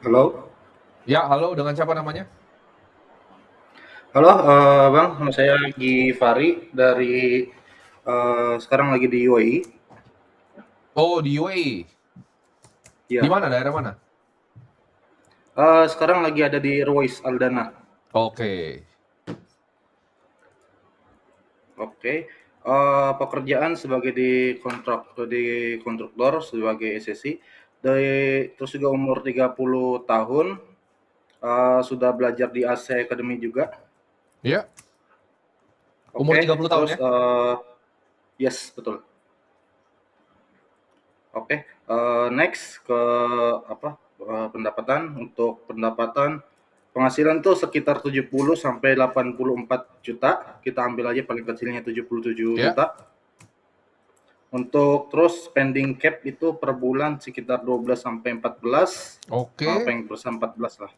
Halo, Ya, halo, dengan siapa namanya? halo, Bang, nama saya Fari dari sekarang lagi di UAE. Oh, di UAE. Di Ya, mana? Daerah mana? sekarang lagi ada di Ruwais Aldana. Oke. Oke, pekerjaan sebagai di kontraktor sebagai SSI. Terus juga umur 30 tahun, sudah belajar di AC Academy juga. Ya, umur Oke, 30 tahun terus ya? yes betul. Oke, next ke apa, pendapatan. Untuk pendapatan, penghasilan tuh sekitar 70 sampai 84 juta, kita ambil aja paling kecilnya 77 Ya. juta. Untuk terus spending cap itu per bulan sekitar 12 sampai 14, Oke. paling besar 14 lah.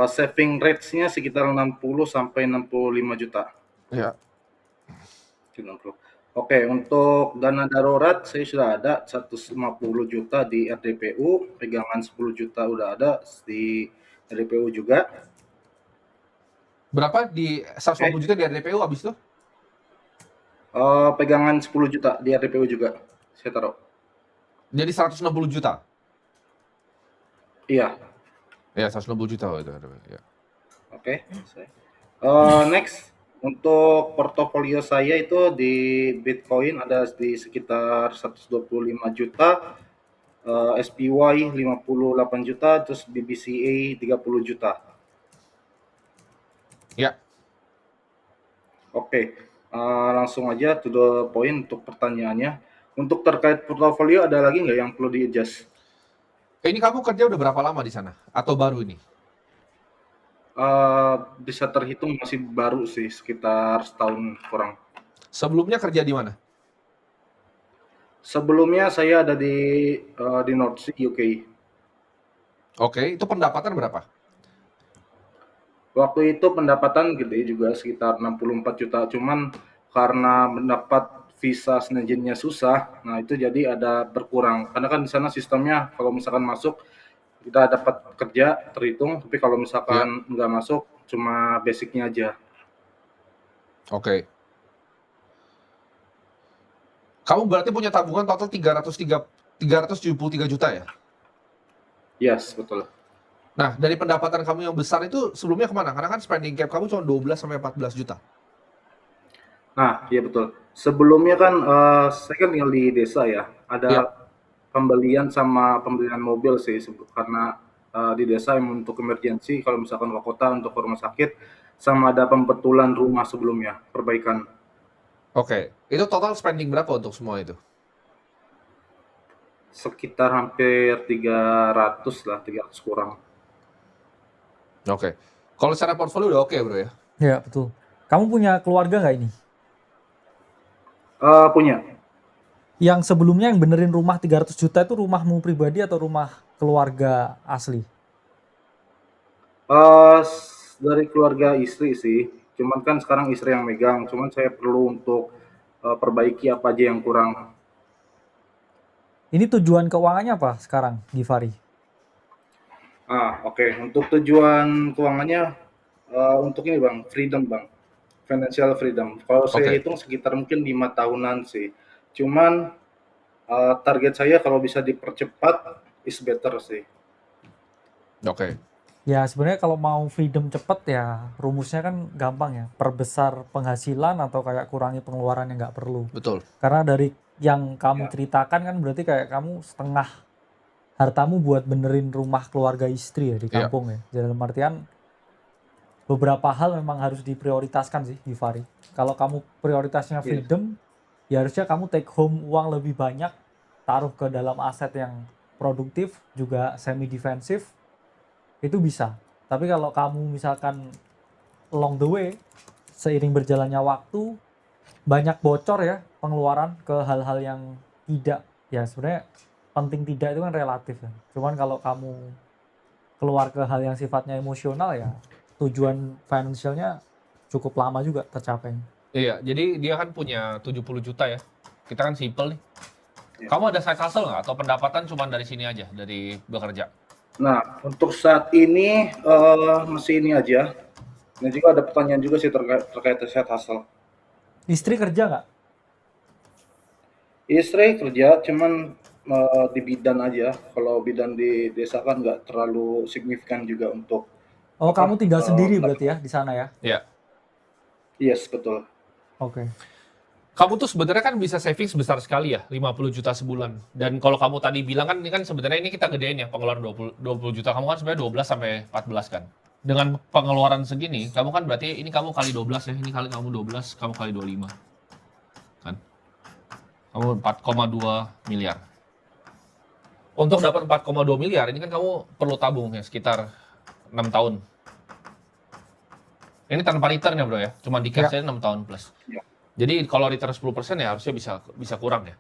Saving rates-nya sekitar 60 sampai 65 juta. Ya. 90. Oke, untuk dana darurat saya sudah ada 150 juta di RDPU, pegangan 10 juta udah ada di RDPU juga. Berapa di 150 Oke, juta di RDPU habis itu? pegangan 10 juta di RDPU juga saya taruh. Jadi 160 juta. Iya, Ya, 160 juta oh, itu. Ya. oke. Next, untuk portofolio saya itu di Bitcoin ada di sekitar 125 juta, SPY 58 juta, terus BBCA 30 juta. Ya. Oke, langsung aja to the point untuk pertanyaannya. Untuk terkait portofolio ada lagi nggak yang perlu di-adjust? Ini kamu kerja udah berapa lama di sana? Atau baru ini? Bisa terhitung masih baru sih, sekitar setahun kurang. Sebelumnya kerja di mana? Sebelumnya saya ada di North Sea, UK. Oke, itu pendapatan berapa? Waktu itu pendapatan gede juga sekitar 64 juta, cuman karena mendapat visa senajannya susah, nah itu jadi ada berkurang. Karena kan di sana sistemnya kalau misalkan masuk kita dapat kerja terhitung, tapi kalau misalkan Ya. nggak masuk cuma basicnya aja. Oke. Kamu berarti punya tabungan total 373 juta ya? Yes, betul. Nah, dari pendapatan kamu yang besar itu sebelumnya kemana? Karena kan spending cap kamu cuma 12 sampai 14 juta. Nah, iya betul. Sebelumnya kan saya kan tinggal di desa ya. Ya. Ada pembelian mobil sih karena di desa yang untuk emergency kalau misalkan ke kota untuk ke rumah sakit, sama ada pembetulan rumah sebelumnya, perbaikan. Oke, itu total spending berapa untuk semua itu? Sekitar hampir 300 lah, 300 kurang. Oke. Kalau secara portfolio udah oke, Bro ya? Ya, betul. Kamu punya keluarga nggak ini? Punya. Yang sebelumnya yang benerin rumah 300 juta itu rumahmu pribadi atau rumah keluarga asli? Dari keluarga istri sih, cuman kan sekarang istri yang megang, cuman saya perlu untuk perbaiki apa aja yang kurang. Ini tujuan keuangannya apa sekarang, Givari? Oke. Untuk tujuan keuangannya, untuk ini Bang, freedom Bang, financial freedom. Kalau saya Oke. hitung sekitar mungkin 5 tahunan sih. Cuman, target saya kalau bisa dipercepat is better sih. Oke. Ya, sebenarnya kalau mau freedom cepet ya rumusnya kan gampang ya. Perbesar penghasilan atau kayak kurangi pengeluaran yang nggak perlu. Betul. Karena dari yang kamu Ya, ceritakan kan berarti kayak kamu setengah hartamu buat benerin rumah keluarga istri ya di Iya. kampung ya. Jadi dalam artian beberapa hal memang harus diprioritaskan sih, Givari. Kalau kamu prioritasnya iya, freedom, ya harusnya kamu take home uang lebih banyak, taruh ke dalam aset yang produktif, juga semi defensif, itu bisa. Tapi kalau kamu misalkan along the way, seiring berjalannya waktu, banyak bocor ya pengeluaran ke hal-hal yang tidak, ya sebenarnya penting tidak itu kan relatif ya. Cuman kalau kamu keluar ke hal yang sifatnya emosional ya tujuan financialnya cukup lama juga tercapai. Iya, jadi dia kan punya 70 juta ya. Kita kan simple nih. iya. Kamu ada side hustle nggak? Atau pendapatan cuma dari sini aja, dari bekerja? Nah, untuk saat ini masih ini aja. Dan juga ada pertanyaan juga sih terkait side hustle. Istri kerja nggak? Istri kerja, cuman di bidan aja. Kalau bidan di desa kan nggak terlalu signifikan juga untuk Oh, apa? kamu tinggal sendiri berarti ya Pendapatan. di sana ya? Ya. Yes, betul. Oke. Kamu tuh sebenarnya kan bisa savings besar sekali ya, 50 juta sebulan. Dan kalau kamu tadi bilang kan ini kan sebenarnya ini kita gedein ya pengeluaran 20 juta. Kamu kan sebenarnya 12 sampai 14 kan. Dengan pengeluaran segini, kamu kan berarti ini kamu kali 12 ya, ini kali kamu 12, kamu kali 25 kan. Kamu 4,2 miliar. Untuk dapat 4,2 miliar ini kan kamu perlu tabung ya sekitar 6 tahun. Ini tanpa return ya, Bro ya. Cuma di cash Ya. aja 6 tahun plus. Ya. Jadi kalau return 10% ya harusnya bisa kurang ya.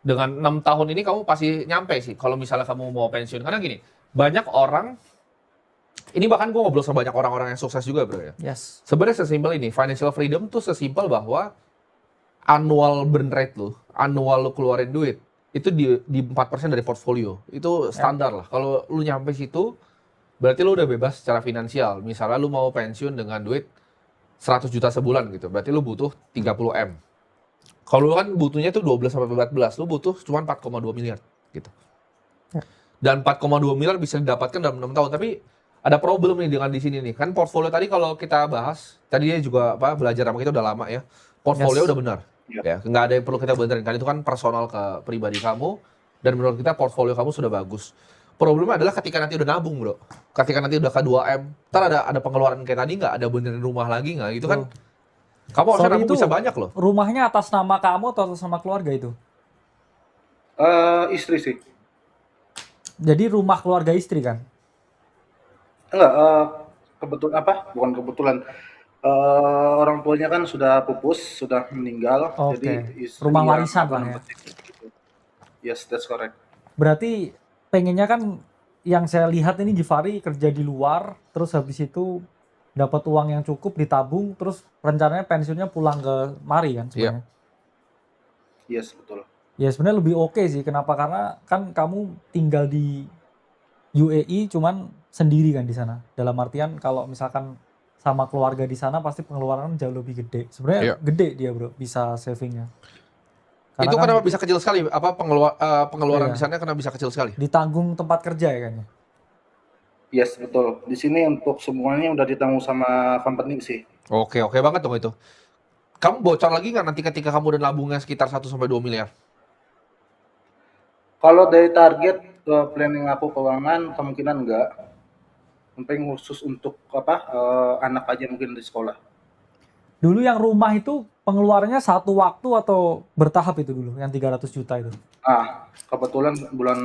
Dengan 6 tahun ini kamu pasti nyampe sih kalau misalnya kamu mau pensiun. Karena gini, banyak orang, ini bahkan gue ngobrol sama banyak orang-orang yang sukses juga, Bro ya. Yes. Sebenarnya sesimpel ini, financial freedom tuh sesimpel bahwa annual burn rate lu, annual lu keluarin duit, itu di 4% dari portfolio. Itu standar lah. Kalau lu nyampe situ, berarti lu udah bebas secara finansial. Misalnya lu mau pensiun dengan duit 100 juta sebulan gitu, berarti lu butuh 30 M. Kalau lu kan butuhnya tuh 12 sampai 14, lu butuh cuma 4,2 miliar gitu. Ya. Dan 4,2 miliar bisa didapatkan dalam 6 tahun, tapi ada problem nih dengan di sini nih. Kan portfolio tadi kalau kita bahas, tadi dia juga apa belajar sama kita udah lama ya. Portfolio Yes. udah benar. Ya. Ya, nggak ada yang perlu kita benerin kan itu kan personal ke pribadi kamu dan menurut kita portfolio kamu sudah bagus. Problemnya adalah ketika nanti udah nabung, Bro. Ketika nanti udah ke 2M, ntar ada pengeluaran kayak tadi nggak, ada benerin rumah lagi nggak? Itu kan kamu harusnya Sorry, nabung itu bisa banyak loh. rumahnya atas nama kamu atau atas nama keluarga itu? Istri sih. Jadi rumah keluarga istri kan? Enggak, kebetulan apa? Bukan kebetulan. Orang tuanya kan sudah pupus, sudah meninggal, Oke. jadi istri Rumah yang warisan apa lah ya. nempatin gitu. Yes, that's correct. Berarti pengennya kan yang saya lihat ini Givari kerja di luar, terus habis itu dapat uang yang cukup ditabung, terus rencananya pensiunnya pulang ke Mari kan sebenarnya. Yes, betul. Ya sebenarnya lebih oke sih. Kenapa? Karena kan kamu tinggal di UAE cuman sendiri kan di sana. Dalam artian kalau misalkan sama keluarga di sana pasti pengeluaran jauh lebih gede. Sebenarnya Iya. gede dia, Bro, bisa savingnya. Karena Itu kan kenapa bisa kecil sekali? Apa pengeluaran Iya. di sana kenapa bisa kecil sekali? ditanggung tempat kerja ya kayaknya. Yes, betul. Di sini untuk semuanya udah ditanggung sama company sih. Oke banget dong itu. Kamu bocor lagi nggak nanti ketika kamu udah nabungnya sekitar 1 sampai 2 miliar? Kalau dari target planning aku keuangan kemungkinan enggak. Sampai khusus untuk apa? Anak aja mungkin di sekolah. Dulu yang rumah itu pengeluarannya satu waktu atau bertahap itu dulu yang 300 juta itu? Kebetulan bulan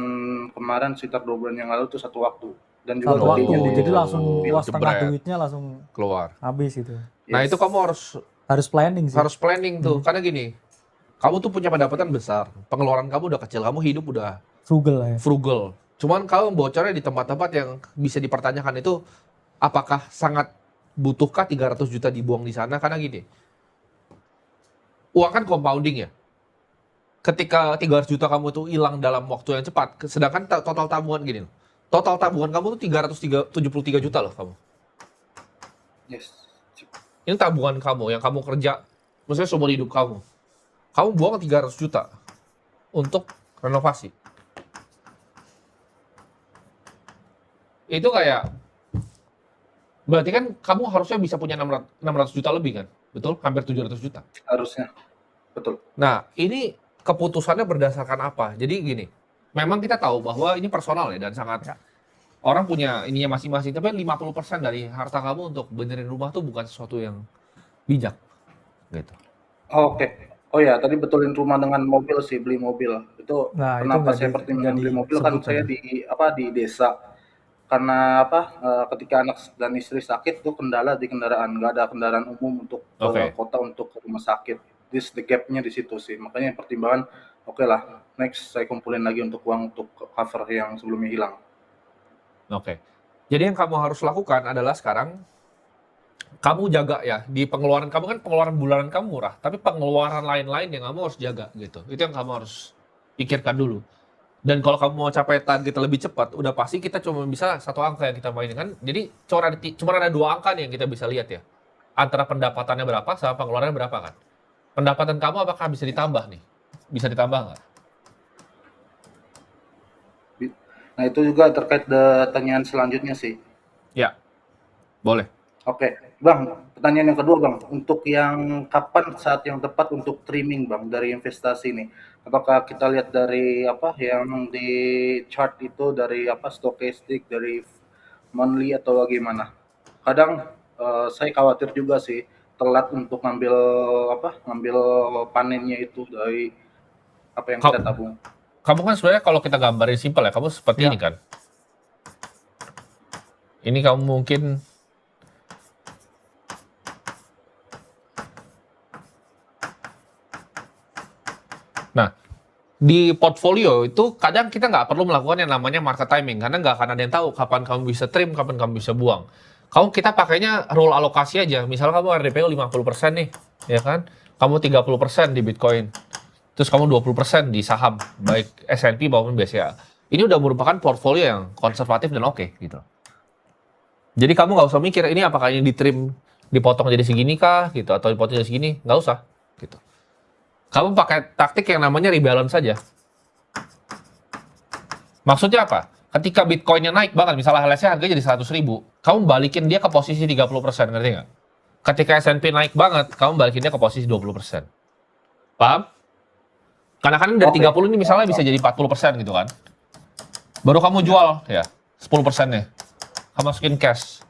kemarin sekitar 2 bulan yang lalu tuh satu waktu. Dan juga Satu waktu. gedenya di Jadi langsung Oh, setengah jebret. duitnya langsung Keluar. habis itu. Nah Yes. itu kamu Harus planning sih. harus planning tuh. Karena gini, kamu tuh punya pendapatan besar, pengeluaran kamu udah kecil, kamu hidup udah Frugal lah ya. frugal. Cuman kamu bocornya di tempat-tempat yang bisa dipertanyakan itu apakah sangat butuhkah 300 juta dibuang di sana? Karena gini, uang kan compounding ya. Ketika 300 juta kamu tuh hilang dalam waktu yang cepat, sedangkan total tabungan gini loh. Total tabungan kamu tuh 373 juta loh kamu. Yes. Ini tabungan kamu yang kamu kerja, maksudnya seumur hidup kamu. Kamu buang 300 juta untuk renovasi. Itu kayak, berarti kan kamu harusnya bisa punya 600 juta lebih kan? Betul? Hampir 700 juta. Harusnya. Betul. Nah, ini keputusannya berdasarkan apa? Jadi gini, memang kita tahu bahwa ini personal ya dan sangat Ya. orang punya ininya masing-masing. Tapi 50% dari harta kamu untuk benerin rumah tuh bukan sesuatu yang bijak, gitu. Oke. Oh ya, tadi betulin rumah dengan mobil sih, beli mobil. Itu Nah, itu kenapa nggak saya di- pertimbangkan nggak beli mobil kan disebut saya tadi. di desa. Karena apa? Ketika anak dan istri sakit tuh kendala di kendaraan, nggak ada kendaraan umum untuk ke Oke. kota untuk ke rumah sakit. This the gap-nya di situ sih. Makanya pertimbangan, oke lah, next saya kumpulin lagi untuk uang untuk cover yang sebelumnya hilang. Oke. Jadi yang kamu harus lakukan adalah sekarang kamu jaga ya di pengeluaran kamu kan pengeluaran bulanan kamu murah, tapi pengeluaran lain-lain yang kamu harus jaga gitu. Itu yang kamu harus pikirkan dulu. Dan kalau kamu mau capai target lebih cepat, udah pasti kita cuma bisa satu angka yang kita mainin kan. Jadi cuma ada dua angka nih yang kita bisa lihat ya. Antara pendapatannya berapa sama pengeluarannya berapa kan. Pendapatan kamu apakah bisa ditambah nih? Bisa ditambah nggak? Nah, itu juga terkait pertanyaan selanjutnya sih. Ya, boleh. Oke, Bang, pertanyaan yang kedua, Bang. Untuk yang kapan saat yang tepat untuk trimming, Bang, dari investasi ini? Apakah kita lihat dari apa yang di chart itu dari apa stokastik, dari monthly atau bagaimana? Kadang saya khawatir juga sih telat untuk ngambil apa ngambil panennya itu dari apa yang kita Ka- tabung. Kamu kan sebenarnya kalau kita gambarin simpel ya, kamu seperti Ya. ini kan. Ini kamu mungkin Nah, di portfolio itu kadang kita nggak perlu melakukan yang namanya market timing karena nggak akan ada yang tahu kapan kamu bisa trim, kapan kamu bisa buang. Kita pakainya rule alokasi aja. Misal kamu RDPU 50% nih, ya kan? Kamu 30% di Bitcoin. Terus kamu 20% di saham, baik S&P maupun BCA. Ini udah merupakan portfolio yang konservatif dan oke gitu. Jadi kamu nggak usah mikir ini apakah ini ditrim, dipotong jadi segini kah gitu atau dipotong jadi segini, nggak usah gitu. Kamu pakai taktik yang namanya rebalance saja. Maksudnya apa? Ketika Bitcoinnya naik banget, misalnya LSE harganya jadi 100.000, kamu balikin dia ke posisi 30%, ngerti nggak? Ketika S&P naik banget, kamu balikin dia ke posisi 20%. Paham? Karena kan dari Oke. 30 ini misalnya bisa jadi 40% gitu kan. Baru kamu jual ya 10%-nya. Kamu masukin cash.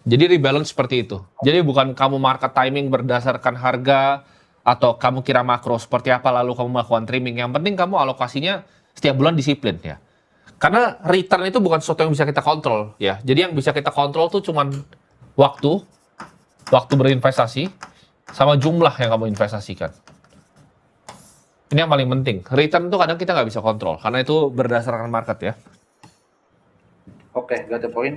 Jadi rebalance seperti itu. Jadi bukan kamu market timing berdasarkan harga atau kamu kira makro seperti apa lalu kamu melakukan trimming. Yang penting kamu alokasinya setiap bulan disiplin ya. Karena return itu bukan sesuatu yang bisa kita kontrol ya. Jadi yang bisa kita kontrol tuh cuman waktu berinvestasi sama jumlah yang kamu investasikan. Ini yang paling penting. Return tuh kadang kita nggak bisa kontrol karena itu berdasarkan market ya. Oke, got the point.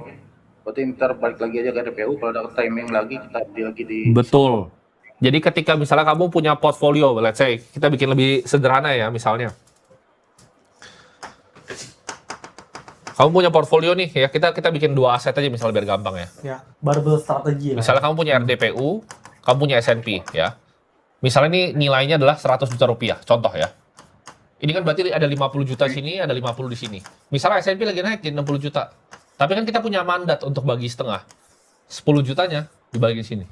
Berarti ntar balik lagi aja ke RPU, kalau ada timing lagi kita beli lagi di Betul. Jadi ketika misalnya kamu punya portfolio, let's say kita bikin lebih sederhana ya misalnya. Kamu punya portfolio nih ya, kita bikin dua aset aja misalnya biar gampang ya. Ya, barbell strategi lah. Misalnya kamu punya RDPU, kamu punya S&P ya. Misalnya ini nilainya adalah 100 juta rupiah, contoh ya. Ini kan berarti ada 50 juta di sini, ada 50 di sini. Misalnya S&P lagi naik jadi 60 juta. Tapi kan kita punya mandat untuk bagi setengah. 10 jutanya dibagi sini.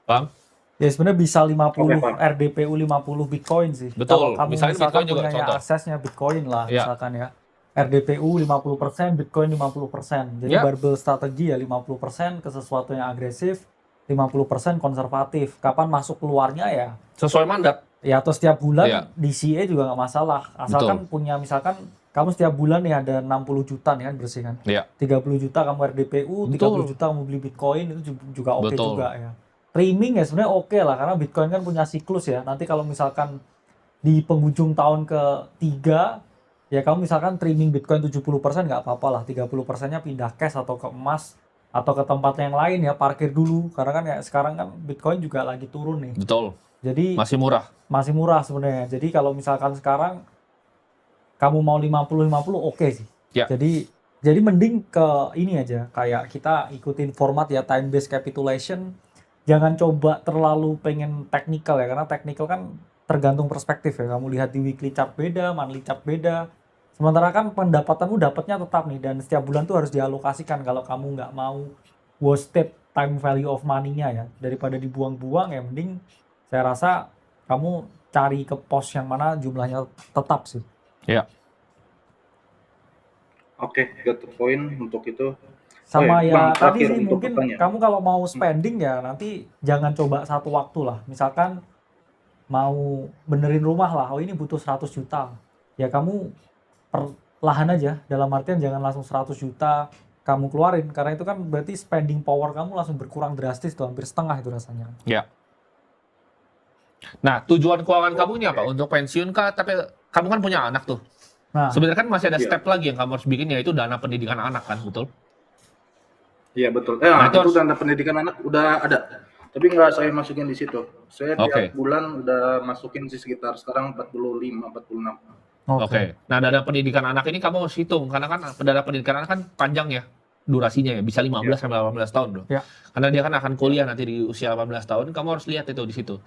Paham? Ya sebenarnya bisa 50 Oke, Pak. RDPU 50 Bitcoin sih. Betul. Kalau kamu Misalnya misalkan Bitcoin juga punyanya contoh. aksesnya Bitcoin lah Ya. misalkan ya. RDPU 50%, Bitcoin 50%. Jadi Ya. barbell strategi ya 50% ke sesuatu yang agresif, 50% konservatif. Kapan masuk keluarnya ya? Sesuai mandat. Ya atau setiap bulan Iya. DCA juga nggak masalah. Asalkan punya misalkan kamu setiap bulan nih ada 60 juta nih kan bersih kan. Iya. 30 juta kamu RDPU, 30 Betul. juta kamu beli Bitcoin itu juga oke Betul. juga ya. Trimming ya sebenarnya oke lah karena Bitcoin kan punya siklus ya. Nanti kalau misalkan di penghujung tahun ketiga ya kamu misalkan trimming Bitcoin 70% nggak apa-apa lah. 30%-nya pindah cash atau ke emas atau ke tempat yang lain ya, parkir dulu karena kan ya sekarang kan Bitcoin juga lagi turun nih. Betul. Jadi Masih murah. masih murah sebenarnya. Jadi kalau misalkan sekarang kamu mau 50-50 oke sih. Ya. Jadi mending ke ini aja kayak kita ikutin format ya time based capitulation. Jangan coba terlalu pengen technical ya karena technical kan tergantung perspektif ya. Kamu lihat di weekly chart beda, monthly chart beda. Sementara kan pendapatanmu dapatnya tetap nih dan setiap bulan tuh harus dialokasikan kalau kamu nggak mau wasted time value of money-nya ya. Daripada dibuang-buang ya mending saya rasa kamu cari ke pos yang mana jumlahnya tetap sih. Ya. Oke, got the point untuk itu. Sama Oke, ya Bang, tadi terakhir sih untuk mungkin pertanyaan. kamu kalau mau spending ya nanti jangan coba satu waktu lah. Misalkan mau benerin rumah lah, oh ini butuh 100 juta. Ya kamu perlahan aja, dalam artian jangan langsung 100 juta kamu keluarin karena itu kan berarti spending power kamu langsung berkurang drastis tuh, hampir setengah itu rasanya. Ya. Nah, tujuan keuangan kamu ini apa? Untuk pensiun kah? Tapi kamu kan punya anak tuh. Nah, Sebenarnya kan masih ada Iya. step lagi yang kamu harus bikin yaitu dana pendidikan anak kan, betul? Iya betul. Nah, itu Itu harus- dana pendidikan anak udah ada. Tapi nggak saya masukin di situ. Saya Oke. tiap bulan udah masukin sih sekitar sekarang 45, 46. Oke. Nah, dana pendidikan anak ini kamu harus hitung karena kan dana pendidikan anak kan panjang ya durasinya ya, bisa 15 Ya. sampai 18 tahun loh. Ya. Karena dia kan akan kuliah nanti di usia 18 tahun, kamu harus lihat itu di situ.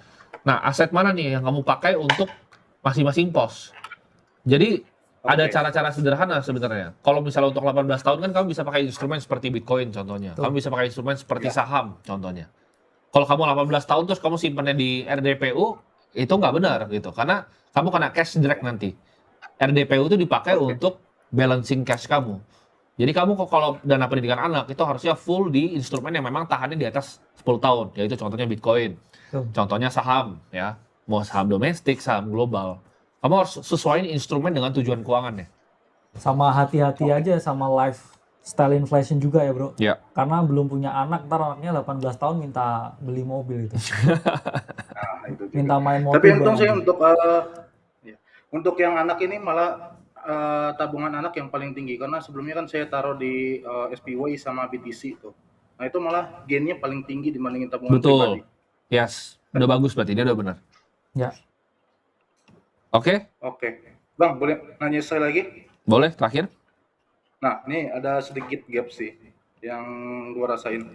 Nah, aset mana nih yang kamu pakai untuk masing-masing pos. Jadi ada Oke. cara-cara sederhana sebenarnya. Kalau misalnya untuk 18 tahun kan kamu bisa pakai instrumen seperti Bitcoin contohnya. Betul. Kamu bisa pakai instrumen seperti Ya. saham contohnya. Kalau kamu 18 tahun terus kamu simpannya di RDPU, itu nggak benar gitu. Karena kamu kena cash drag nanti. RDPU itu dipakai Oke. untuk balancing cash kamu. Jadi kamu kalau dana pendidikan anak itu harusnya full di instrumen yang memang tahannya di atas 10 tahun, yaitu contohnya Bitcoin, Betul. contohnya saham ya, mau saham domestik, saham global. Kamu harus sesuaiin instrumen dengan tujuan keuangannya. Sama hati-hati aja sama lifestyle inflation juga ya bro. Ya. Karena belum punya anak, ntar anaknya 18 tahun minta beli mobil itu. Nah, itu juga. Minta main mobil. Tapi untung sih mobil. untuk yang anak ini malah tabungan anak yang paling tinggi karena sebelumnya kan saya taruh di SPY sama BTC itu. Nah itu malah gainnya paling tinggi dibandingin tabungan pribadi. Betul. Yes, udah bagus berarti dia udah benar. Ya. Oke, Oke, Bang boleh nanya saya lagi? boleh terakhir. Nah ini ada sedikit gap sih yang gua rasain.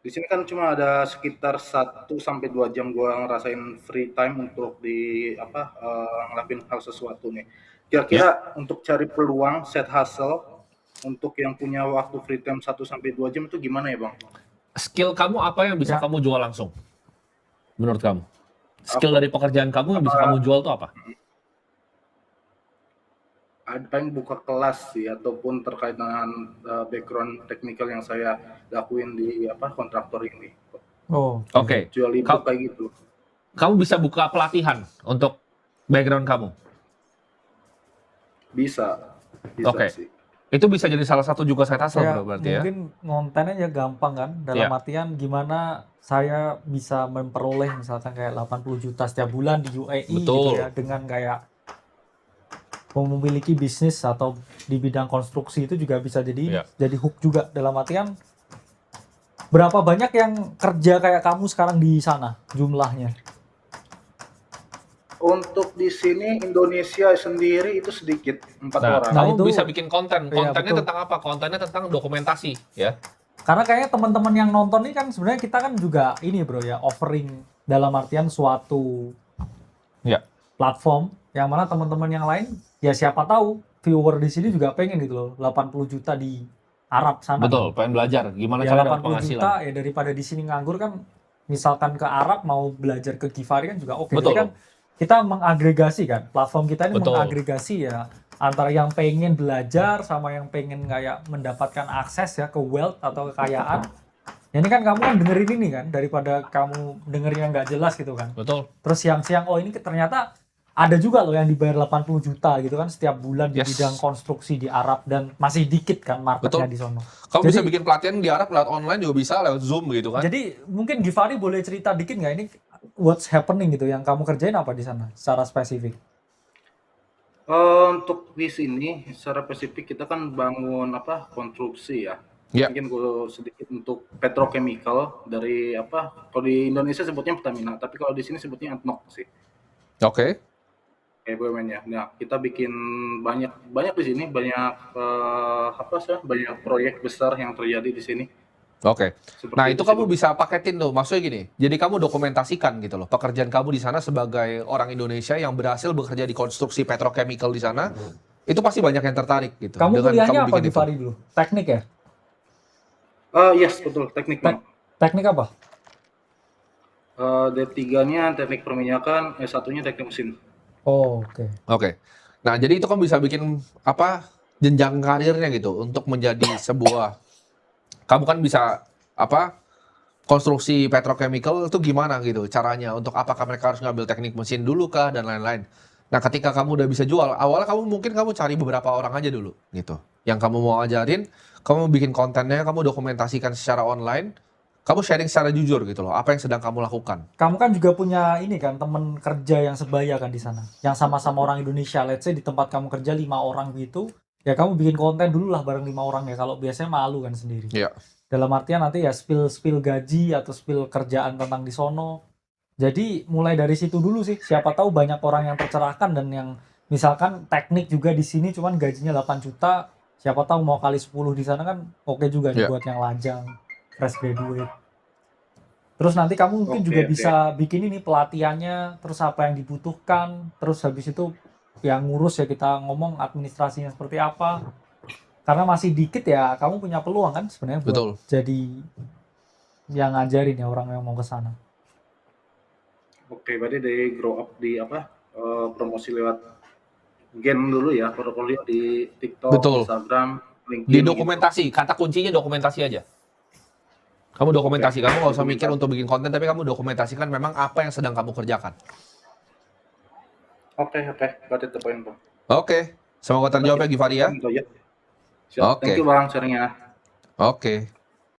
Di sini kan cuma ada sekitar 1 sampai 2 jam gua ngerasain free time untuk ngelakuin hal sesuatu nih. Kira-kira untuk cari peluang set hustle untuk yang punya waktu free time 1 sampai 2 jam itu gimana ya, Bang? Skill kamu apa yang bisa Ya. kamu jual langsung? Menurut kamu? Skill dari pekerjaan kamu yang bisa kamu jual tuh apa? Paling buka kelas sih ataupun terkait dengan background teknikal yang saya lakuin di kontraktor ini. Oh. Oke. Jual ebook kayak gitu. Kamu bisa buka pelatihan untuk background kamu. Bisa Oke. sih. Itu bisa jadi salah satu juga side hustle Ya, bro, berarti ya. mungkin ngontennya ya gampang kan, dalam Iya. artian gimana saya bisa memperoleh misalkan kayak 80 juta setiap bulan di UAE gitu Betul. ya, dengan kayak memiliki bisnis atau di bidang konstruksi itu juga bisa Iya. jadi hook juga, dalam artian berapa banyak yang kerja kayak kamu sekarang di sana jumlahnya? Untuk di sini Indonesia sendiri itu sedikit 4 Nah, orang. Nah, kamu itu- bisa bikin konten. Iya, Kontennya betul. tentang apa? Kontennya tentang dokumentasi ya. Karena kayaknya teman-teman yang nonton ini kan sebenarnya kita kan juga ini bro ya, offering dalam artian suatu Ya. platform yang mana teman-teman yang lain ya siapa tahu viewer di sini juga pengen gitu loh, 80 juta di Arab sana. Betul, pengen belajar gimana Ya cara dapat 80 penghasilan. juta ya daripada di sini nganggur kan, misalkan ke Arab mau belajar ke Givari kan juga oke. Betul. Jadi kan kita mengagregasi kan, platform kita ini Betul. mengagregasi ya antara yang pengen belajar sama yang pengen kayak mendapatkan akses ya ke wealth atau kekayaan. Ya ini kan kamu kan dengerin ini kan, daripada kamu dengerin yang nggak jelas gitu kan. Betul. Terus siang-siang, oh ini ternyata ada juga loh yang dibayar 80 juta gitu kan setiap bulan di Yes. bidang konstruksi di Arab, dan masih dikit kan marketnya Betul. di sono. Kamu Jadi- bisa bikin pelatihan di Arab lewat online juga bisa, lewat Zoom gitu kan. Jadi mungkin Givari boleh cerita dikit nggak ini what's happening gitu yang kamu kerjain apa di sana secara spesifik? Untuk di sini secara spesifik kita kan bangun konstruksi ya. Ya. Mungkin gue sedikit untuk petrochemical dari kalau di Indonesia sebutnya Pertamina, tapi kalau di sini sebutnya ADNOC sih. Oke. Kayak BUMN-nya. Nah, kita bikin banyak di sini, banyak banyak proyek besar yang terjadi di sini. Oke. Seperti Nah, itu sih, kamu Bang. bisa paketin tuh. Maksudnya gini, jadi kamu dokumentasikan gitu loh. Pekerjaan kamu di sana sebagai orang Indonesia yang berhasil bekerja di konstruksi petrochemical di sana, itu pasti banyak yang tertarik gitu. Kamu dengan kuliahnya apa bikin itu. Givari dulu? Teknik ya? Yes, betul, teknik, Bang. Teknik apa? D3-nya teknik perminyakan, S1-nya teknik mesin. Oh, oke. Oke. Nah, jadi itu kamu bisa bikin jenjang karirnya gitu untuk menjadi sebuah, kamu kan bisa konstruksi petrochemical itu gimana gitu caranya, untuk apakah mereka harus ngambil teknik mesin dulu kah dan lain-lain. Nah, ketika kamu udah bisa jual, awalnya kamu cari beberapa orang aja dulu gitu yang kamu mau ajarin, kamu bikin kontennya, kamu dokumentasikan secara online, kamu sharing secara jujur gitu loh, apa yang sedang kamu lakukan. Kamu kan juga punya ini kan, temen kerja yang sebaya kan di sana, yang sama-sama orang Indonesia. Let's say di tempat kamu kerja 5 orang gitu, ya kamu bikin konten dulu lah bareng 5 orang ya. Kalau biasanya malu kan sendiri. Iya. Dalam artian nanti ya spill gaji atau spill kerjaan tentang di sono. Jadi mulai dari situ dulu sih. Siapa tahu banyak orang yang tercerahkan dan yang misalkan teknik juga di sini cuman gajinya 8 juta, siapa tahu mau kali 10 di sana kan oke juga nih Iya. buat yang lajang, fresh graduate. Terus nanti kamu mungkin Oke, juga oke. bisa bikin ini pelatihannya, terus apa yang dibutuhkan, terus habis itu yang ngurus ya kita ngomong administrasinya seperti apa. Karena masih dikit ya, kamu punya peluang kan sebenarnya buat Betul. jadi yang ngajarin ya orang yang mau ke sana. Oke, berarti dari grow up di apa? Promosi lewat Gen dulu ya, portofolio di TikTok, Betul. Instagram, Di LinkedIn gitu. dokumentasi, kata kuncinya dokumentasi aja. Kamu Oke, dokumentasi, kamu nggak usah mikir dokumentasi. untuk bikin konten, tapi kamu dokumentasikan memang apa yang sedang kamu kerjakan. Oke, got it the point, Bang. Oke, semoga terjawab ya Givari ya. Itu aja. Siap, thank you Oke, Bang sharingnya. oke.